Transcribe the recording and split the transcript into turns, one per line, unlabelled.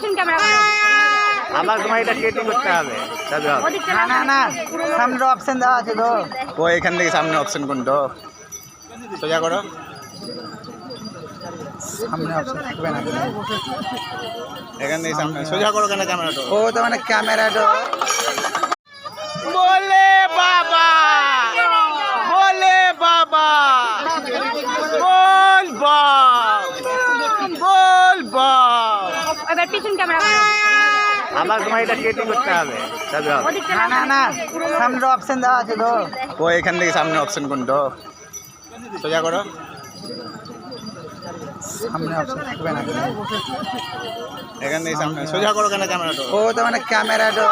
পিছন ক্যামেরা
আবার তোমার এটা কেটে করতে হবে তবে হবে।
না না না সামনে অপশন দেওয়া আছে তো।
ও এখান থেকে সামনে অপশন কোনটা সোজা করো।
সামনে অপশন থাকবে না।
এখান থেকে সামনে সোজা করো কেন ক্যামেরাটা।
ও তো মানে ক্যামেরাটা
বলে বাবা বলে বাবা বল বাপ বল বাপ।
এবার পিছন ক্যামেরা
আবার তোমার এটা কেটে করতে হবে তবে হবে।
না না না সামনে অপশন দেওয়া আছে তো।
ও এখান থেকে সামনে অপশন কোনটা সোজা করো।
সামনে অপশন থাকবে না।
এখান থেকে সামনে সোজা করো কেন ক্যামেরাটা।
ও তো মানে ক্যামেরাটা